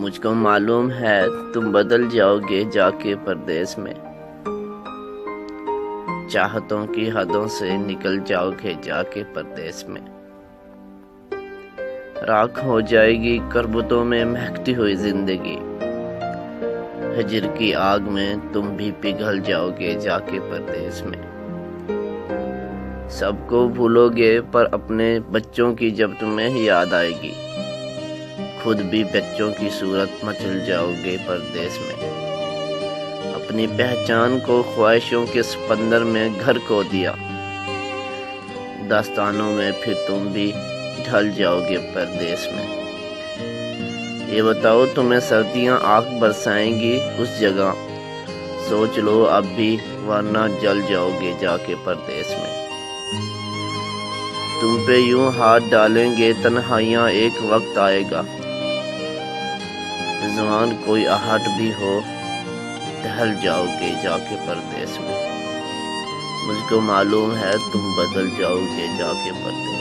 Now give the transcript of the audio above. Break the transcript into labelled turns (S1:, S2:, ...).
S1: مجھ کو معلوم ہے تم بدل جاؤ گے جا کے پردیس میں، چاہتوں کی حدوں سے نکل جاؤ گے جا کے پردیس میں، راکھ ہو جائے گی کربتوں میں مہکتی ہوئی زندگی، ہجر کی آگ میں تم بھی پگھل جاؤ گے جا کے پردیس میں، سب کو بھولو گے پر اپنے بچوں کی جب تمہیں یاد آئے گی، خود بھی بچوں کی صورت مچل جاؤ گے پردیس میں، اپنی پہچان کو خواہشوں کے سمندر میں گھر کو دیا، داستانوں میں پھر تم بھی ڈھل جاؤ گے پردیس میں، یہ بتاؤ تمہیں سردیاں آنکھ برسائیں گی اس جگہ، سوچ لو اب بھی ورنہ جل جاؤ گے جا کے پردیس میں، تم پہ یوں ہاتھ ڈالیں گے تنہائیاں ایک وقت آئے گا، زبان کوئی آہٹ بھی ہو ڈھل جاؤ گے جا کے پردیس میں، مجھ کو معلوم ہے تم بدل جاؤ گے جا کے پردیس میں۔